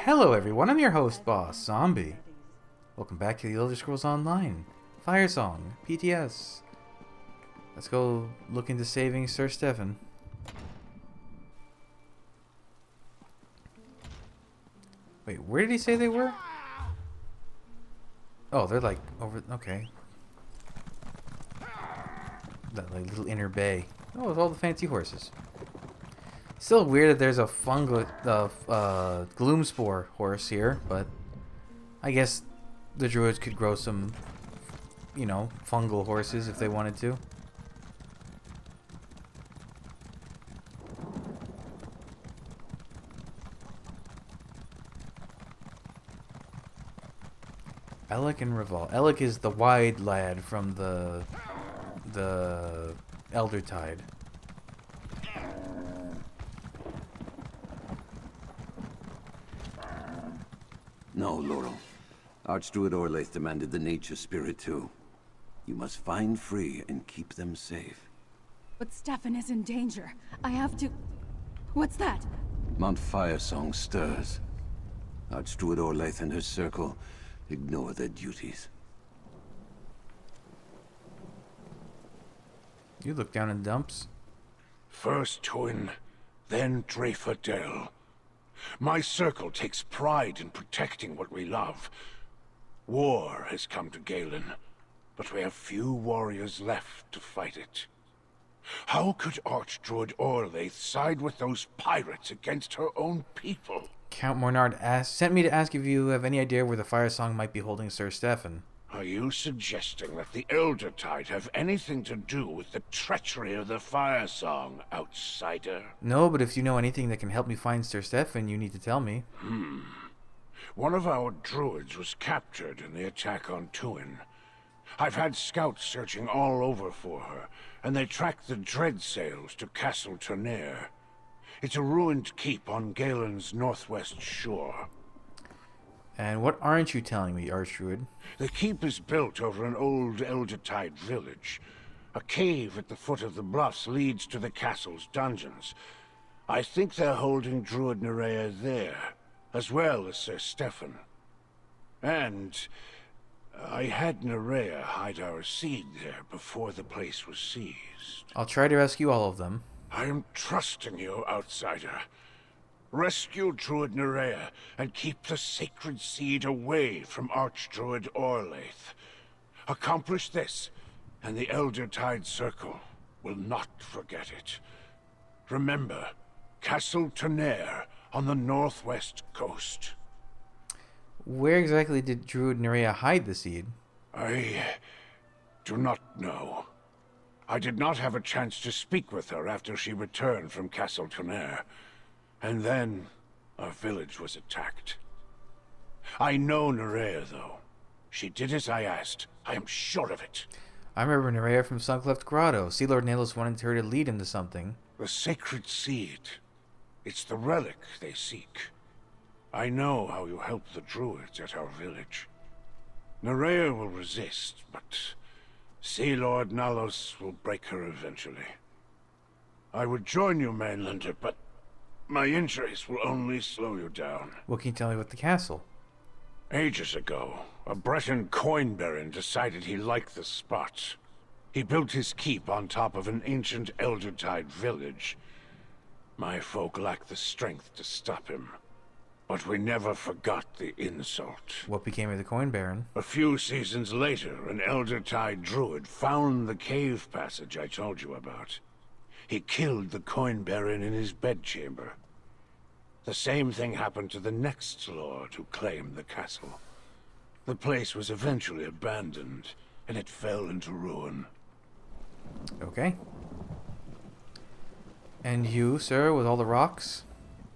Hello everyone, I'm your host, Boss Zombie. Welcome back to the Elder Scrolls Online. Firesong, PTS. Let's go look into saving Sir Stefan. Wait, where did he say they were? Oh, they're like over... Okay. That like little inner bay. Oh, it's all the fancy horses. Still weird that there's a Gloomspore horse here, but I guess the druids could grow some, fungal horses if they wanted to. Alec and Reval. Alec is the wide lad from the Elder Tide. No, Laurel. Archdruid Orlaith demanded the nature spirit too. You must find free and keep them safe. But Stefan is in danger. I have to... What's that? Mount Firesong stirs. Archdruid Orlaith and her circle ignore their duties. You look down in dumps. First Twin, then Dreyfordell. My circle takes pride in protecting what we love. War has come to Galen, but we have few warriors left to fight it. How could Archdruid Orlaith side with those pirates against her own people? Count Mornard sent me to ask if you have any idea where the Firesong might be holding Sir Stefan. Are you suggesting that the Elder Tide have anything to do with the treachery of the Firesong, outsider? No, but if you know anything that can help me find Sir Stefan, you need to tell me. One of our druids was captured in the attack on Tuin. I've had scouts searching all over for her, and they tracked the dread sails to Castle Turnier. It's a ruined keep on Galen's northwest shore. And what aren't you telling me, Archdruid? The keep is built over an old Elder Tide village. A cave at the foot of the bluffs leads to the castle's dungeons. I think they're holding Druid Nerea there, as well as Sir Stefan. And I had Nerea hide our seed there before the place was seized. I'll try to rescue all of them. I am trusting you, outsider. Rescue Druid Nerea and keep the sacred seed away from Archdruid Orlaith. Accomplish this, and the Elder Tide Circle will not forget it. Remember, Castle Turnier on the northwest coast. Where exactly did Druid Nerea hide the seed? I do not know. I did not have a chance to speak with her after she returned from Castle Turnier. And then, our village was attacked. I know Nerea, though. She did as I asked. I am sure of it. I remember Nerea from Suncleft Grotto. Sea Lord Nalos wanted her to lead into something. The sacred seed. It's the relic they seek. I know how you helped the druids at our village. Nerea will resist, but Sea Lord Nalos will break her eventually. I would join you, Mainlander, but my injuries will only slow you down. What can you tell me about the castle? Ages ago, a Breton coin baron decided he liked the spot. He built his keep on top of an ancient Elder Tide village. My folk lacked the strength to stop him. But we never forgot the insult. What became of the coin baron? A few seasons later, an Elder Tide druid found the cave passage I told you about. He killed the coin baron in his bedchamber. The same thing happened to the next lord who claimed the castle. The place was eventually abandoned, and it fell into ruin. Okay. And you, sir, with all the rocks?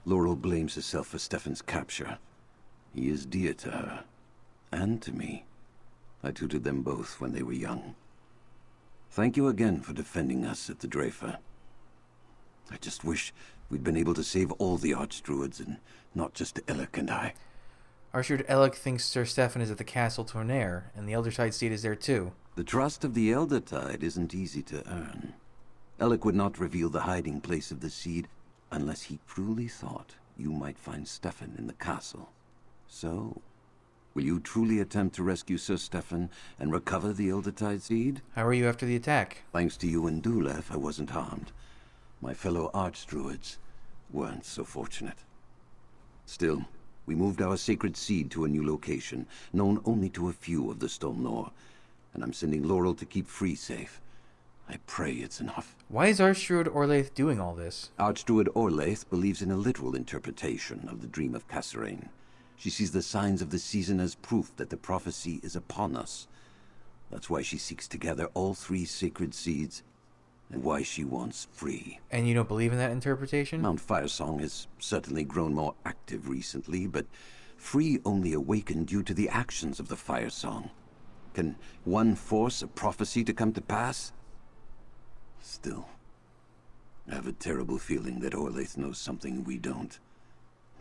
Laurel blames herself for Stefan's capture. He is dear to her, and to me. I tutored them both when they were young. Thank you again for defending us at the Dreyfa. I just wish we'd been able to save all the Archdruids and not just Alec and I. Archduke Alec thinks Sir Stefan is at the Castle Tournaire, and the Elder Tide seat is there too. The trust of the Elder Tide isn't easy to earn. Alec would not reveal the hiding place of the seed unless he truly thought you might find Stefan in the castle. So, will you truly attempt to rescue Sir Stefan and recover the Eldertide Seed? How are you after the attack? Thanks to you and Dulef, I wasn't harmed. My fellow archdruids weren't so fortunate. Still, we moved our sacred seed to a new location, known only to a few of the Stolnor, and I'm sending Laurel to keep Free safe. I pray it's enough. Why is Archdruid Orlaith doing all this? Archdruid Orlaith believes in a literal interpretation of the dream of Kasserine. She sees the signs of the season as proof that the prophecy is upon us. That's why she seeks to gather all 3 sacred seeds, and why she wants Free. And you don't believe in that interpretation? Mount Firesong has certainly grown more active recently, but Free only awakened due to the actions of the Firesong. Can one force a prophecy to come to pass? Still, I have a terrible feeling that Orlaith knows something we don't.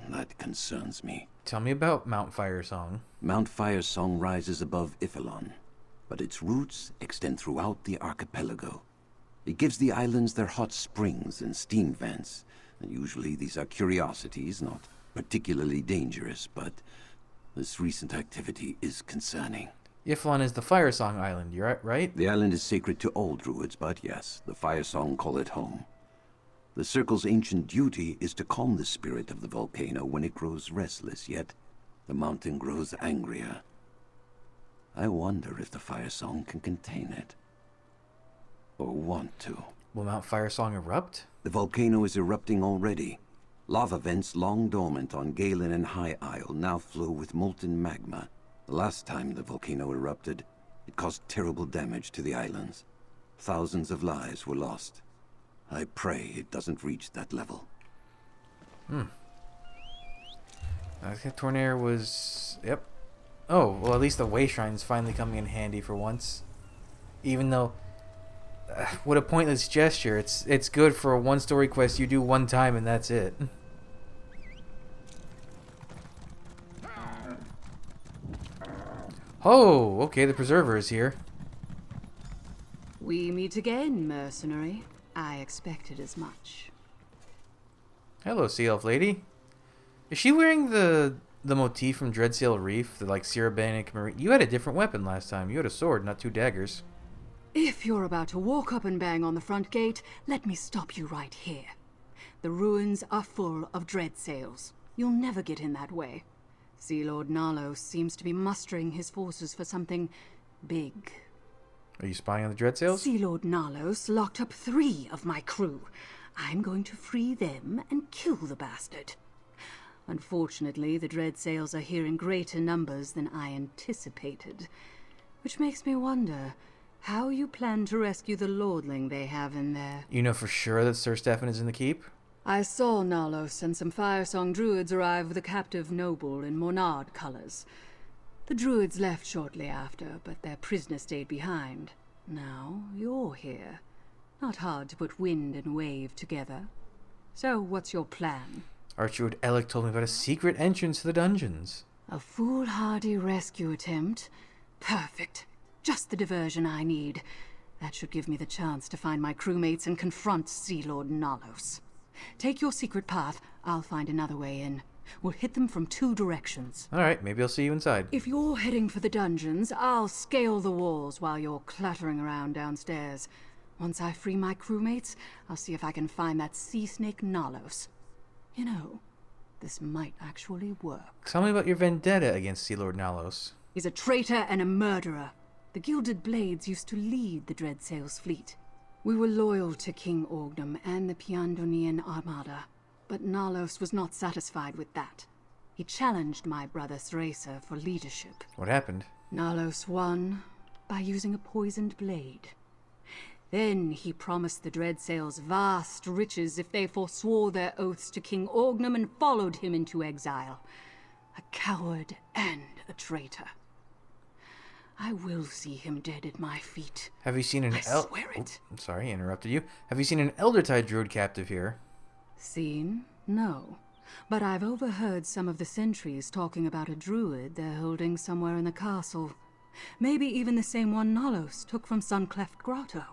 That concerns me. Tell me about Mount Firesong. Mount Firesong rises above Ifilon, but its roots extend throughout the archipelago. It gives the islands their hot springs and steam vents, and usually these are curiosities, not particularly dangerous, but this recent activity is concerning. Iflon is the Firesong Island, you're right? The island is sacred to all druids, but yes, the Firesong call it home. The Circle's ancient duty is to calm the spirit of the volcano when it grows restless, yet the mountain grows angrier. I wonder if the Firesong can contain it. Or want to. Will Mount Firesong erupt? The volcano is erupting already. Lava vents long dormant on Galen and High Isle now flow with molten magma. The last time the volcano erupted, it caused terrible damage to the islands. Thousands of lives were lost. I pray it doesn't reach that level. I think Tornair was... Yep. Oh, well, at least the Way Shrine's finally coming in handy for once. Even though... what a pointless gesture. It's good for a one-story quest you do one time and that's it. Oh, okay, the Preserver is here. We meet again, mercenary. I expected as much. Hello, Sea Elf Lady. Is she wearing the motif from Dreadsail Reef, the like Cerabanic Marine? You had a different weapon last time. You had a sword, not 2 daggers. If you're about to walk up and bang on the front gate, let me stop you right here. The ruins are full of dreadsails. You'll never get in that way. Sea Lord Nalos seems to be mustering his forces for something big. Are you spying on the Dreadsails? Sea Lord Nalos locked up 3 of my crew. I'm going to free them and kill the bastard. Unfortunately, the Dreadsails are here in greater numbers than I anticipated. Which makes me wonder how you plan to rescue the lordling they have in there. You know for sure that Sir Stefan is in the keep? I saw Nalos and some Firesong druids arrive with a captive noble in Monard colors. The druids left shortly after, but their prisoner stayed behind. Now you're here. Not hard to put wind and wave together. So what's your plan? Archduke Alec told me about a secret entrance to the dungeons. A foolhardy rescue attempt? Perfect. Just the diversion I need. That should give me the chance to find my crewmates and confront Sea Lord Nalos. Take your secret path. I'll find another way in. We'll hit them from 2 directions. Alright, maybe I'll see you inside. If you're heading for the dungeons, I'll scale the walls while you're clattering around downstairs. Once I free my crewmates, I'll see if I can find that sea snake Nalos. You know, this might actually work. Tell me about your vendetta against Sea Lord Nalos. He's a traitor and a murderer. The Gilded Blades used to lead the Dreadsails fleet. We were loyal to King Orgnum and the Piandonian Armada, but Nalos was not satisfied with that. He challenged my brother Theresa for leadership. What happened? Nalos won by using a poisoned blade. Then he promised the Dreadsails vast riches if they forswore their oaths to King Orgnum and followed him into exile. A coward and a traitor. I will see him dead at my feet. Have you seen an I swear it. I'm sorry, I interrupted you. Have you seen an Eldertide druid captive here? Seen? No. But I've overheard some of the sentries talking about a druid they're holding somewhere in the castle. Maybe even the same one Nalos took from Suncleft Grotto.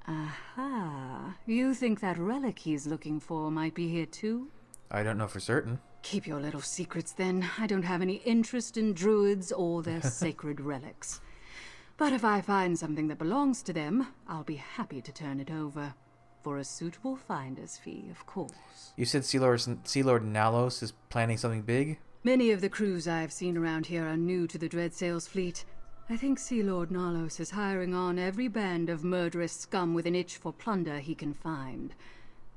Aha. You think that relic he's looking for might be here too? I don't know for certain. Keep your little secrets then. I don't have any interest in druids or their sacred relics. But if I find something that belongs to them, I'll be happy to turn it over. For a suitable finder's fee, of course. You said Sea Lord Nalos is planning something big? Many of the crews I've seen around here are new to the Dreadsails fleet. I think Sea Lord Nalos is hiring on every band of murderous scum with an itch for plunder he can find.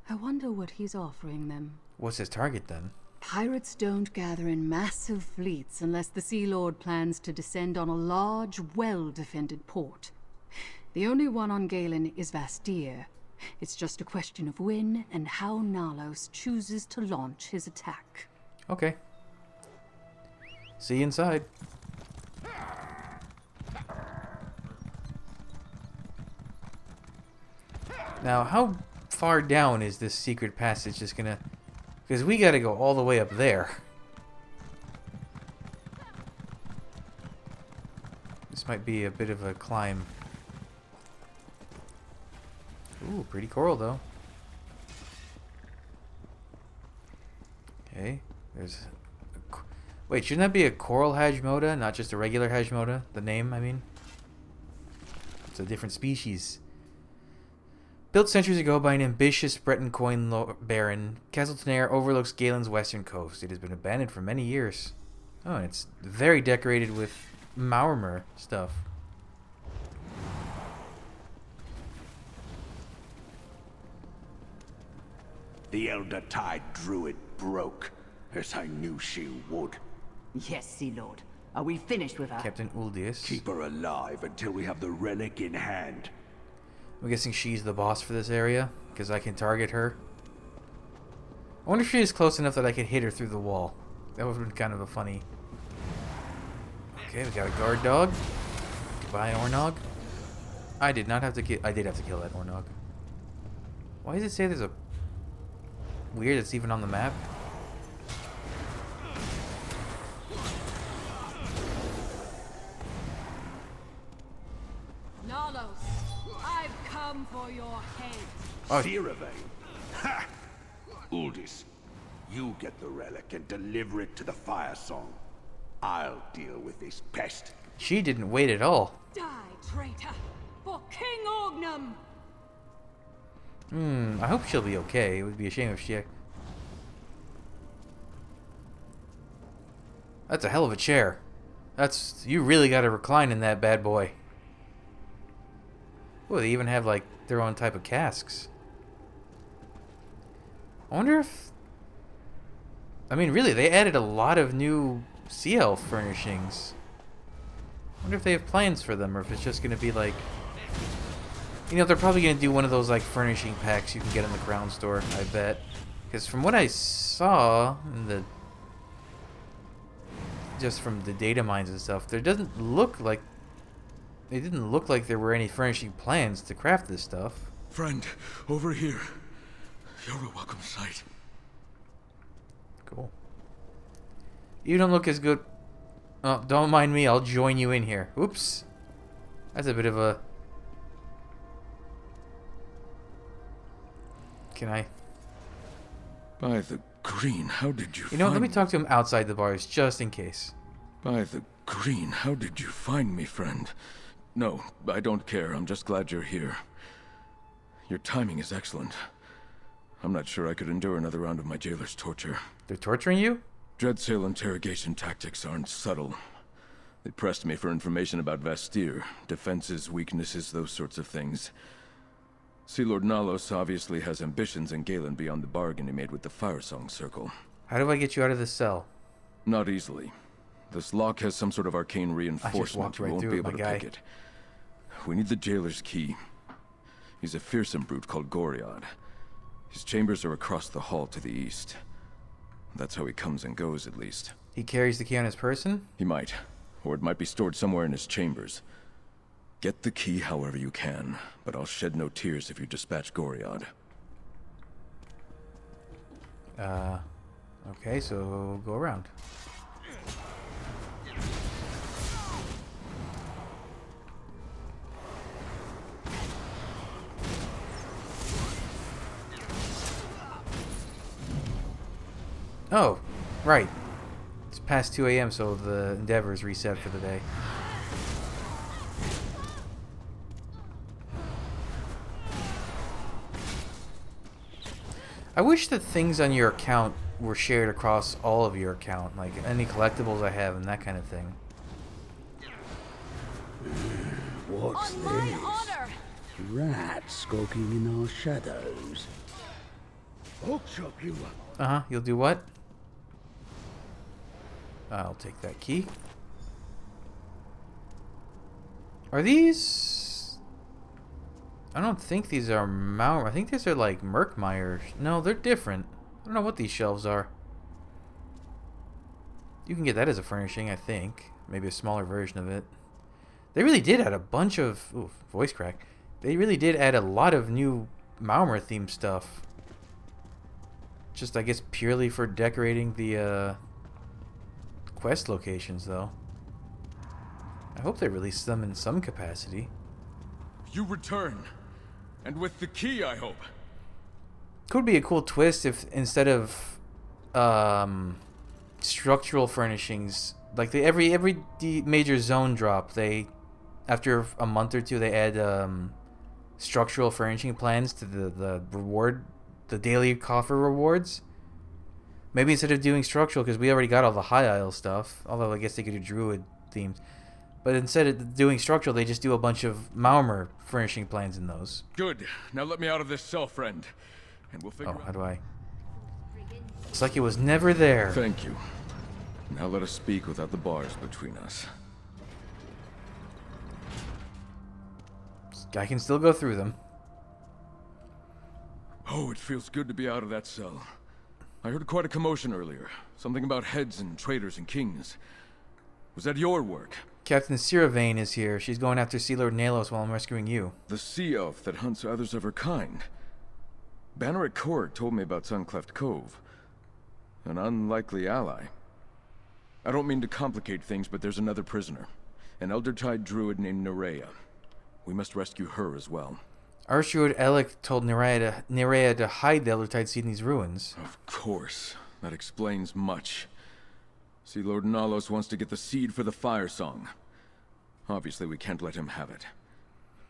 I wonder what he's offering them. What's his target then? Pirates don't gather in massive fleets unless the Sea Lord plans to descend on a large, well-defended port. The only one on Galen is Vastir. It's just a question of when and how Nalos chooses to launch his attack. Okay. See you inside. Now, how far down is this secret passage just gonna... Because we gotta go all the way up there. This might be a bit of a climb. Ooh, pretty coral though. Okay, there's... Wait, shouldn't that be a coral Hajmoda, not just a regular Hajmoda? The name, I mean. It's a different species. Built centuries ago by an ambitious Breton coin baron, Castle Tenaire overlooks Galen's western coast. It has been abandoned for many years. Oh, and it's very decorated with Maormer stuff. The Elder Tide Druid broke, as I knew she would. Yes, Sea Lord. Are we finished with her? Captain Uldius. Keep her alive until we have the relic in hand. I'm guessing she's the boss for this area, because I can target her. I wonder if she is close enough that I could hit her through the wall. That would have been kind of a funny... Okay, we got a guard dog. Goodbye, Ornog. I did not have to kill... I did have to kill that Ornog. Why does it say there's a... Weird, it's even on the map? Nalos, I've come for your head. Oh. Fearavain. Ha! Uldis, you get the relic and deliver it to the Firesong. I'll deal with this pest. She didn't wait at all. Die, traitor, for King Ognum! I hope she'll be okay. It would be a shame if she... That's a hell of a chair. That's... You really gotta recline in that bad boy. Oh, they even have, like, their own type of casks. I wonder if... I mean, really, they added a lot of new Sea Elf furnishings. I wonder if they have plans for them, or if it's just gonna be, like... You know, they're probably going to do one of those, like, furnishing packs you can get in the Crown Store, I bet. Because from what I saw in the... Just from the data mines and stuff, there doesn't look like... It didn't look like there were any furnishing plans to craft this stuff. Friend, over here. You're a welcome sight. Cool. You don't look as good... Oh, don't mind me, I'll join you in here. Oops. That's a bit of a... Can I? By the green, how did you You know, find let me talk to him outside the bars, just in case. By the green, how did you find me, friend? No, I don't care. I'm just glad you're here. Your timing is excellent. I'm not sure I could endure another round of my jailer's torture. They're torturing you? Dreadsail interrogation tactics aren't subtle. They pressed me for information about Vastir, defenses, weaknesses, those sorts of things. Sea Lord Nalos obviously has ambitions in Galen beyond the bargain he made with the Firesong Circle. How do I get you out of this cell? Not easily. This lock has some sort of arcane reinforcement. walked right You won't through be it, able my to guy. pick it. We need the jailer's key. He's a fearsome brute called Goriad. His chambers are across the hall to the east. That's how he comes and goes, at least. He carries the key on his person? He might. Or it might be stored somewhere in his chambers. Get the key however you can, but I'll shed no tears if you dispatch Goriad. Okay, so go around. Oh, Right. It's past 2 a.m., so the Endeavor is reset for the day. I wish that things on your account were shared across all of your account, like any collectibles I have and that kind of thing. What's On this? my honor! Rats skulking in our shadows. Hook chop you up. Uh-huh, you'll do what? I'll take that key. Are these... I don't think these are Mauer. I think these are like Merkmeyers. No, they're different. I don't know what these shelves are. You can get that as a furnishing, I think. Maybe a smaller version of it. They really did add a bunch of... Ooh, voice crack. They really did add a lot of new Malmer themed stuff. Just, I guess, purely for decorating the quest locations, though. I hope they release them in some capacity. You return. And with the key, I hope. Could be a cool twist if instead of structural furnishings, like every major zone drop, they after a month or two they add structural furnishing plans to the reward, the daily coffer rewards. Maybe instead of doing structural, because we already got all the High Isle stuff, although I guess they could do druid themed. But instead of doing structural, they just do a bunch of Malmer furnishing plans in those. Good. Now let me out of this cell, friend. And we'll figure out... how do I... It's like it was never there. Thank you. Now let us speak without the bars between us. I can still go through them. Oh, it feels good to be out of that cell. I heard quite a commotion earlier. Something about heads and traitors and kings. Was that your work? Captain Siravane is here. She's going after Sea Lord Nalos while I'm rescuing you. The sea elf that hunts others of her kind. Banner at Court told me about Suncleft Cove. An unlikely ally. I don't mean to complicate things, but there's another prisoner. An Eldertide druid named Nerea. We must rescue her as well. Archduke Elec told Nerea to hide the Eldertide seed in these ruins. Of course. That explains much. Sea Lord Nalos wants to get the seed for the Firesong. Obviously, we can't let him have it.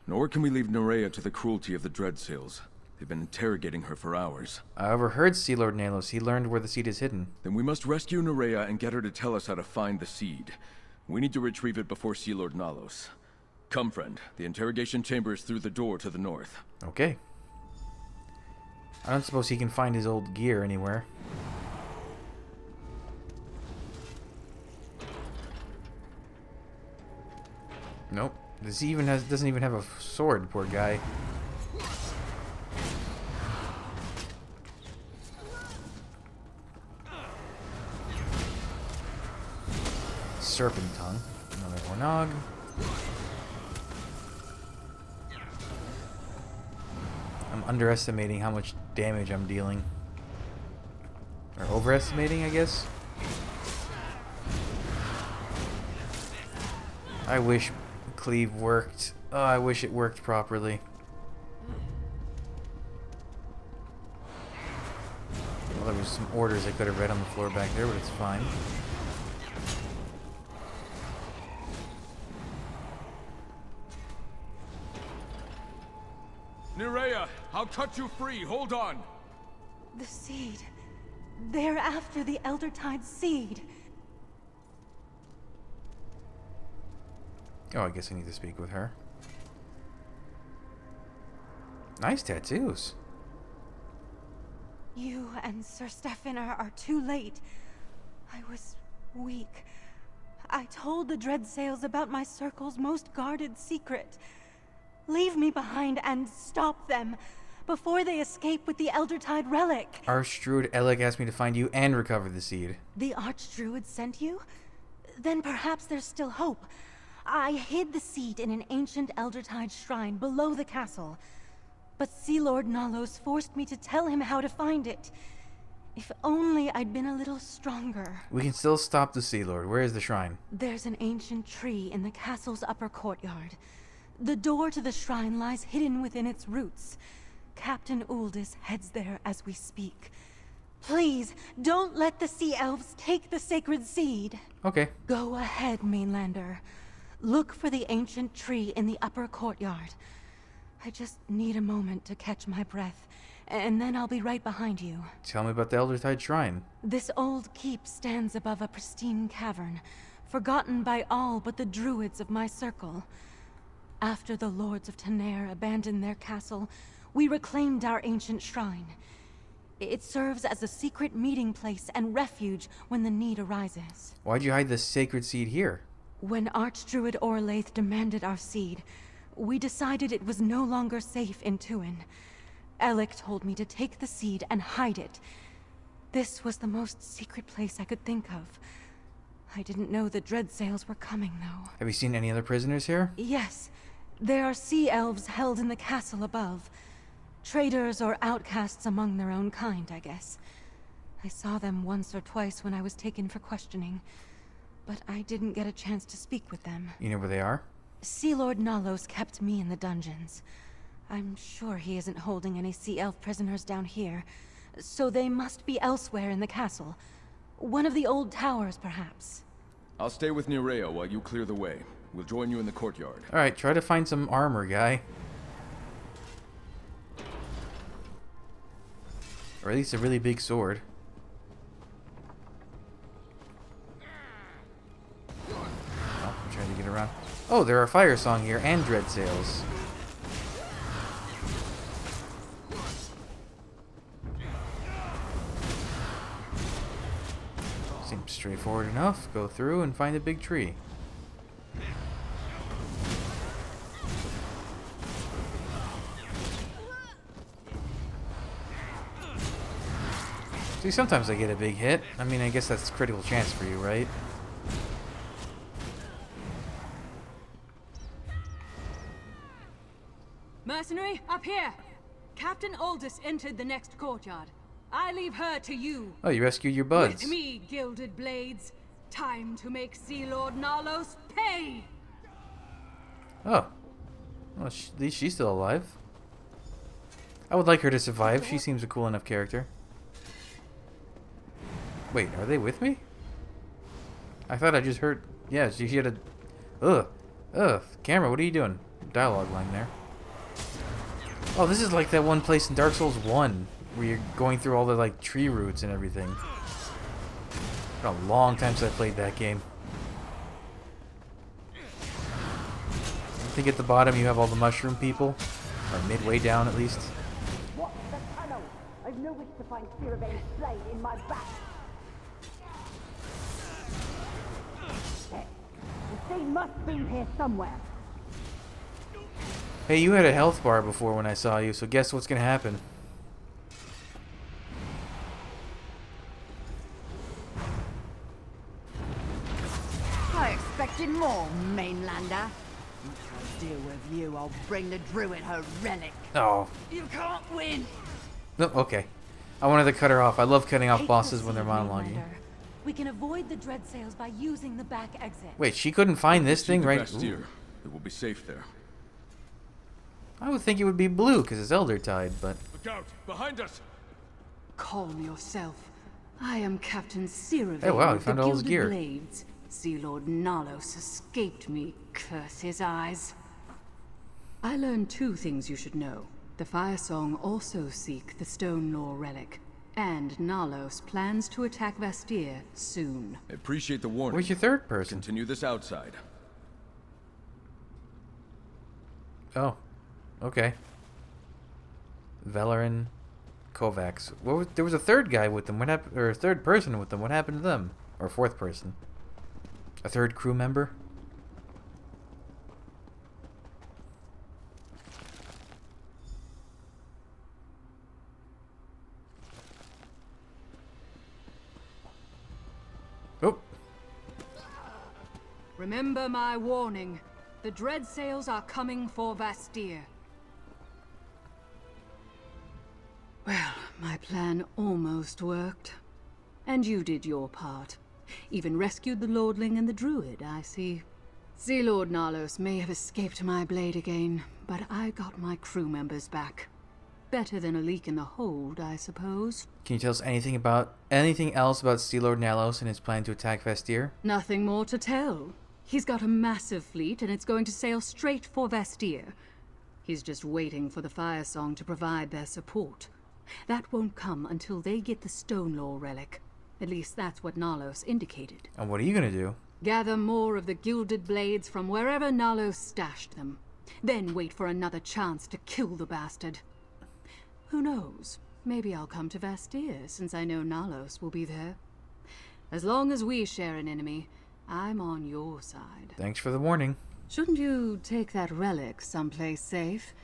Nor can we leave Nerea to the cruelty of the Dreadsails. They've been interrogating her for hours. I overheard Sea Lord Nalos. He learned where the seed is hidden. Then we must rescue Nerea and get her to tell us how to find the seed. We need to retrieve it before Sea Lord Nalos. Come, friend. The interrogation chamber is through the door to the north. Okay. I don't suppose he can find his old gear anywhere. Nope. Doesn't even have a sword, poor guy. Serpent tongue. Another Hornog. I'm underestimating how much damage I'm dealing. Or overestimating, I guess. I wish Cleave worked. Oh, I wish it worked properly. Well, there was some orders I could have read on the floor back there, but it's fine. Nerea, I'll cut you free. Hold on. The seed. They're after the Eldertide seed. Oh, I guess I need to speak with her. Nice tattoos. You and Sir Stefan are too late. I was weak. I told the Dreadsails about my circle's most guarded secret. Leave me behind and stop them before they escape with the Eldertide relic. Archduke Elec asked me to find you and recover the seed. The Archdruid sent you? Then perhaps there's still hope. I hid the seed in an ancient Eldertide shrine below the castle. But Sea Lord Nalos forced me to tell him how to find it. If only I'd been a little stronger. We can still stop the Sea Lord. Where is the shrine? There's an ancient tree in the castle's upper courtyard. The door to the shrine lies hidden within its roots. Captain Uldis heads there as we speak. Please, don't let the Sea Elves take the sacred seed. Okay. Go ahead, Mainlander. Look for the ancient tree in the upper courtyard. I just need a moment to catch my breath, and then I'll be right behind you. Tell me about the Eldertide Shrine. This old keep stands above a pristine cavern, forgotten by all but the druids of my circle. After the lords of Tenair abandoned their castle, we reclaimed our ancient shrine. It serves as a secret meeting place and refuge when the need arises. Why'd you hide the sacred seed here? When Archdruid Orlaith demanded our seed, we decided it was no longer safe in Tuin. Alec told me to take the seed and hide it. This was the most secret place I could think of. I didn't know the Dreadsails were coming, though. Have you seen any other prisoners here? Yes. There are sea elves held in the castle above. Traitors or outcasts among their own kind, I guess. I saw them once or twice when I was taken for questioning, but I didn't get a chance to speak with them. You know where they are? Sea Lord Nalos kept me in the dungeons. I'm sure he isn't holding any sea elf prisoners down here, so they must be elsewhere in the castle. One of the old towers, perhaps. I'll stay with Nerea while you clear the way. We'll join you in the courtyard. Alright, try to find some armor, guy. Or at least a really big sword. Oh, I'm trying to get around. Oh, there are Firesong here and Dreadsails. Seems straightforward enough. Go through and find a big tree. See, sometimes I get a big hit. I mean, I guess that's critical chance for you, right? Mercenary, up here! Captain Aldous entered the next courtyard. I leave her to you. Oh, you rescued your buds. With me, Gilded Blades. Time to make Sea Lord Nalos pay! Oh. Well, at least she's still alive. I would like her to survive. She seems a cool enough character. Wait, are they with me? I thought I just heard... Yeah, she had a... Ugh. Camera, what are you doing? Dialogue line there. Oh, this is like that one place in Dark Souls 1 where you're going through all the, like, tree roots and everything. It's been a long time since I played that game. I think at the bottom you have all the mushroom people. Or midway down, at least. What's the tunnel? I've no wish to find Sirave's blade in my back. The sea must be here somewhere. Hey, you had a health bar before when I saw you, so guess what's gonna happen? I expected more, Mainlander. To deal with you, I'll bring the druid her relic. Oh. You can't win. No, okay. I wanted to cut her off. I love cutting off Take bosses the when they're seed, monologuing. Mainlander. We can avoid the Dreadsails by using the back exit. Wait, she couldn't find this thing, right? Bastille. It will be safe there. I would think it would be blue because it's Eldertide, but... Look out! Behind us! Calm yourself. I am Captain Siravein Hey, wow, he of the found all his Gilded gear. Blades. Sea Lord Nalos escaped me, curse his eyes. I learned two things you should know. The Firesong also seek the Stone Lore relic, and Nalos plans to attack Vastir soon. I appreciate the warning. Where's your third person? Continue this outside. Oh. Okay. Velerin, Kovacs. There was a third guy with them. What happened? Or a third person with them. What happened to them? Or a fourth person? A third crew member? Oh. Remember my warning. The Dreadsails are coming for Vastir. Well, my plan almost worked. And you did your part. Even rescued the Lordling and the Druid, I see. Sea Lord Nalos may have escaped my blade again, but I got my crew members back. Better than a leak in the hold, I suppose. Can you tell us anything else about Sea Lord Nalos and his plan to attack Vestir? Nothing more to tell. He's got a massive fleet, and it's going to sail straight for Vestir. He's just waiting for the Firesong to provide their support. That won't come until they get the Stone Law relic. At least that's what Nalos indicated. And what are you gonna do? Gather more of the gilded blades from wherever Nalos stashed them. Then wait for another chance to kill the bastard. Who knows? Maybe I'll come to Vestir, since I know Nalos will be there. As long as we share an enemy, I'm on your side. Thanks for the warning. Shouldn't you take that relic someplace safe?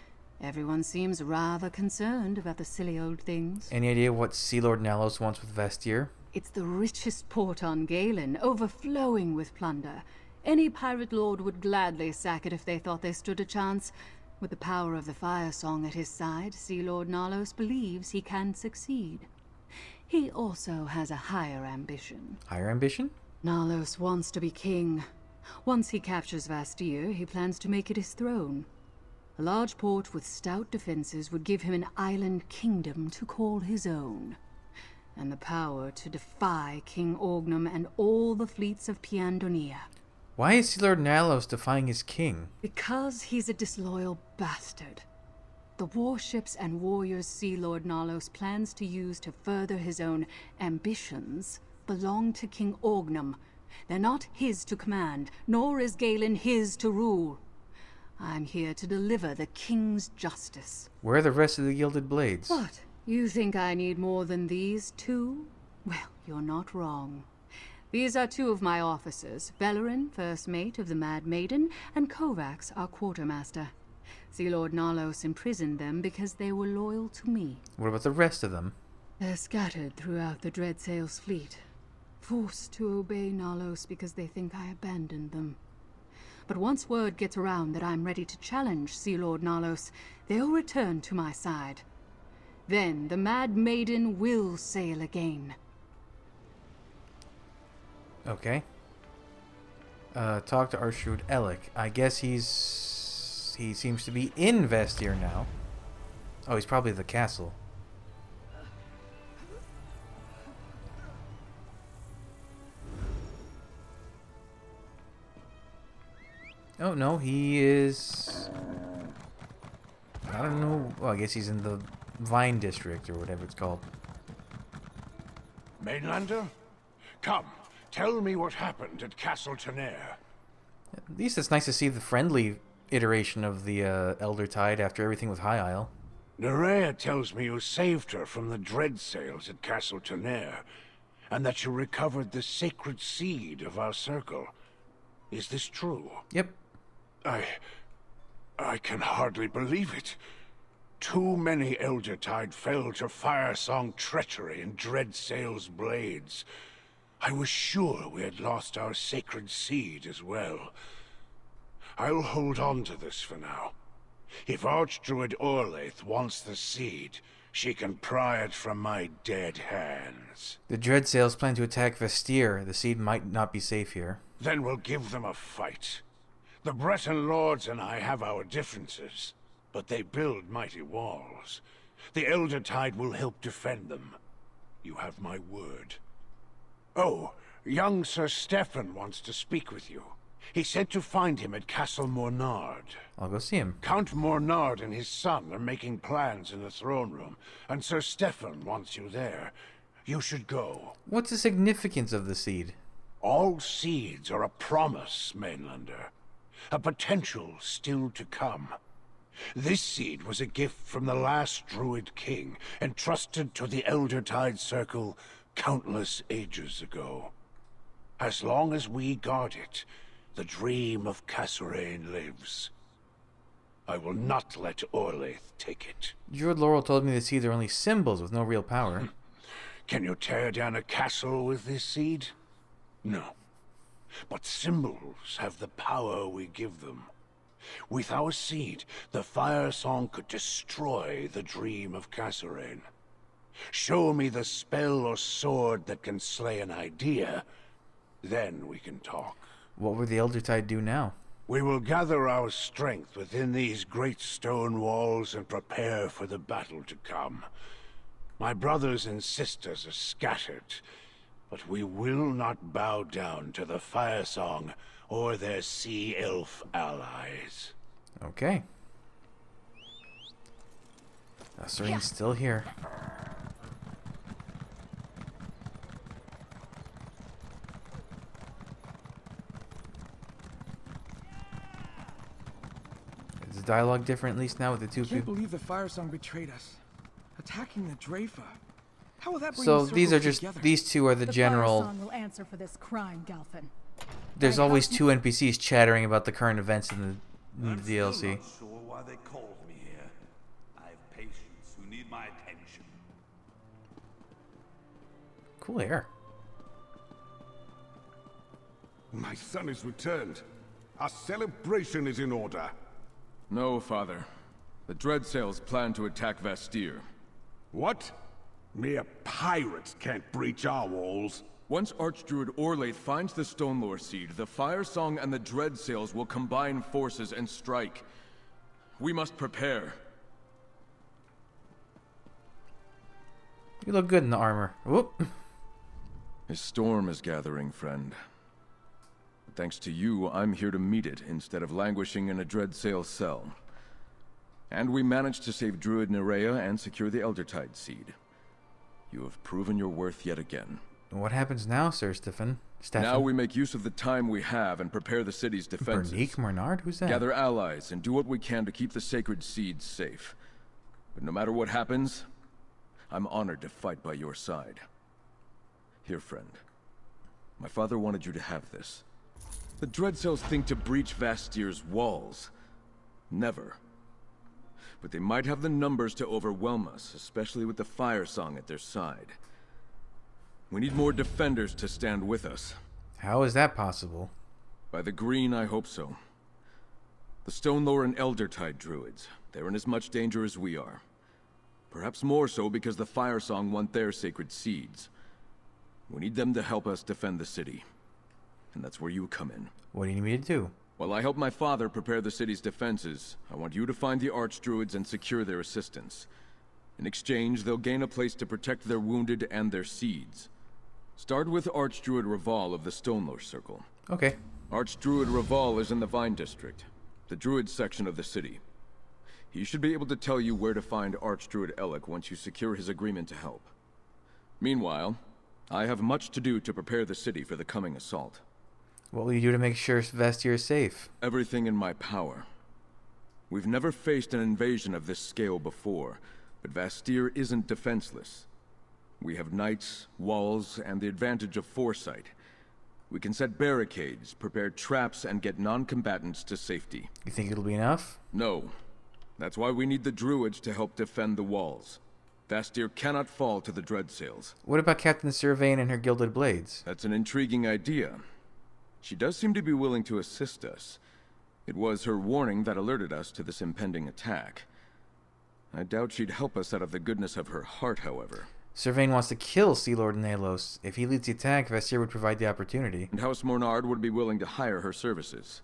Everyone seems rather concerned about the silly old things. Any idea what Sea Lord Nalos wants with Vestir? It's the richest port on Galen, overflowing with plunder. Any pirate lord would gladly sack it if they thought they stood a chance. With the power of the Firesong at his side, Sea Lord Nalos believes he can succeed. He also has a higher ambition. Higher ambition? Nalos wants to be king. Once he captures Vestir, he plans to make it his throne. A large port with stout defenses would give him an island kingdom to call his own. And the power to defy King Orgnum and all the fleets of Piandonia. Why is Sea Lord Nalos defying his king? Because he's a disloyal bastard. The warships and warriors Sea Lord Nalos plans to use to further his own ambitions belong to King Orgnum. They're not his to command, nor is Galen his to rule. I'm here to deliver the king's justice. Where are the rest of the Gilded Blades? What? You think I need more than these two? Well, you're not wrong. These are two of my officers, Velerin, first mate of the Mad Maiden, and Kovacs, our quartermaster. Sea Lord Nalos imprisoned them because they were loyal to me. What about the rest of them? They're scattered throughout the Dreadsail's fleet, forced to obey Nalos because they think I abandoned them. But once word gets around that I'm ready to challenge Sea Lord Nalos, they'll return to my side. Then the Mad Maiden will sail again. Okay. Talk to Arshrud Elik. I guess he seems to be in Vestir now. Oh, he's probably at the castle. Oh, no, he is... I don't know. Well, I guess he's in the Vine District, or whatever it's called. Mainlander? Come, tell me what happened at Castle Tenair. At least it's nice to see the friendly iteration of the Elder Tide after everything with High Isle. Nerea tells me you saved her from the Dreadsails at Castle Tenair, and that you recovered the sacred seed of our circle. Is this true? Yep. I can hardly believe it. Too many Elder Tide fell to Firesong treachery and Dreadsail's blades. I was sure we had lost our sacred seed as well. I'll hold on to this for now. If Archdruid Orlaith wants the seed, she can pry it from my dead hands. The Dreadsails plan to attack Vestir. The seed might not be safe here. Then we'll give them a fight. The Breton lords and I have our differences, but they build mighty walls. The Elder Tide will help defend them. You have my word. Oh, young Sir Stefan wants to speak with you. He said to find him at Castle Mornard. I'll go see him. Count Mornard and his son are making plans in the throne room, and Sir Stefan wants you there. You should go. What's the significance of the seed? All seeds are a promise, Mainlander. A potential still to come. This seed was a gift from the last Druid king, entrusted to the Elder Tide Circle countless ages ago. As long as we guard it, the dream of Kasserine lives. I will not let Orlaith take it. Druid Laurel told me the seeds are only symbols with no real power. Can you tear down a castle with this seed? No. But symbols have the power we give them. With our seed, the Firesong could destroy the dream of Kasserine. Show me the spell or sword that can slay an idea, then we can talk. What would the Elder Tide do now? We will gather our strength within these great stone walls and prepare for the battle to come. My brothers and sisters are scattered, but we will not bow down to the Firesong or their sea elf allies. Okay. Serene's still here. Is the dialogue different at least now with the two I can't people? believe the Firesong betrayed us. Attacking the Drafa. How will that bring So the these are circles just together? these two are the general. Firesong will answer for this crime, Galfin. There's always two NPCs chattering about the current events in the I'm DLC. still not sure why they called me here. I have patients who need my attention. Cool hair. My son is returned. Our celebration is in order. No, Father. The Dreadsails plan to attack Vastir. What? Mere pirates can't breach our walls. Once Archdruid Orlaith finds the Stonelore Seed, the Firesong and the Dreadsails will combine forces and strike. We must prepare. You look good in the armor. Whoop. A storm is gathering, friend. But thanks to you, I'm here to meet it instead of languishing in a Dreadsail cell. And we managed to save Druid Nerea and secure the Eldertide Seed. You have proven your worth yet again. What happens now, Sir Stefan? Now we make use of the time we have and prepare the city's defenses. Bernique Bernard? Who's that? Gather allies and do what we can to keep the sacred seeds safe. But no matter what happens, I'm honored to fight by your side. Here, friend. My father wanted you to have this. The Dreadsails think to breach Vastir's walls. Never. But they might have the numbers to overwhelm us, especially with the Firesong at their side. We need more defenders to stand with us. How is that possible? By the green, I hope so. The Stonelore and Eldertide druids, they're in as much danger as we are. Perhaps more so because the Firesong want their sacred seeds. We need them to help us defend the city. And that's where you come in. What do you need me to do? While I help my father prepare the city's defenses, I want you to find the Archdruids and secure their assistance. In exchange, they'll gain a place to protect their wounded and their seeds. Start with Archdruid Raval of the Stonelore Circle. Okay. Archdruid Raval is in the Vine District, the Druid section of the city. He should be able to tell you where to find Archdruid Elec once you secure his agreement to help. Meanwhile, I have much to do to prepare the city for the coming assault. What will you do to make sure Vastir is safe? Everything in my power. We've never faced an invasion of this scale before, but Vastir isn't defenseless. We have knights, walls, and the advantage of foresight. We can set barricades, prepare traps, and get non-combatants to safety. You think it'll be enough? No. That's why we need the druids to help defend the walls. Vastir cannot fall to the Dreadsails. What about Captain Sylvain and her Gilded Blades? That's an intriguing idea. She does seem to be willing to assist us. It was her warning that alerted us to this impending attack. I doubt she'd help us out of the goodness of her heart, however. Sylvain wants to kill Sea Lord Nalos. If he leads the attack, Vastir would provide the opportunity. And House Mornard would be willing to hire her services.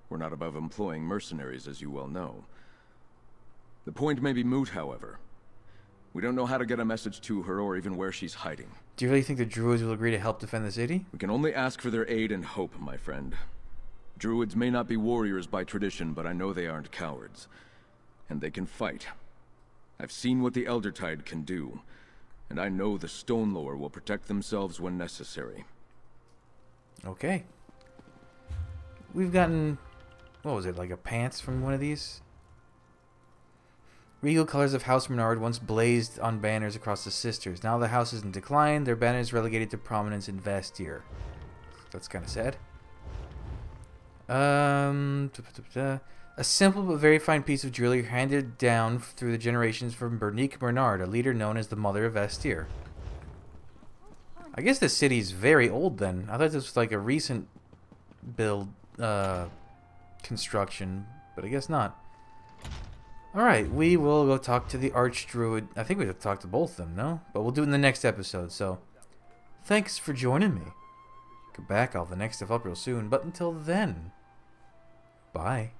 We're not above employing mercenaries, as you well know. The point may be moot, however. We don't know how to get a message to her or even where she's hiding. Do you really think the Druids will agree to help defend the city? We can only ask for their aid and hope, my friend. Druids may not be warriors by tradition, but I know they aren't cowards. And they can fight. I've seen what the Eldertide can do, and I know the Stonelore will protect themselves when necessary. Okay. We've gotten... what was it, like a pants from one of these? Regal colors of House Menard once blazed on banners across the Sisters. Now the house is in decline, their banners relegated to prominence in Vastir. That's kind of sad. A simple but very fine piece of jewelry handed down through the generations from Bernique Bernard, a leader known as the Mother of Vastir. I guess the city's very old then. I thought this was like a recent build construction, but I guess not. Alright, we will go talk to the Archdruid. I think we have to talk to both of them, no? But we'll do it in the next episode, so... thanks for joining me. Come back, I'll have the next stuff up real soon, but until then... Bye.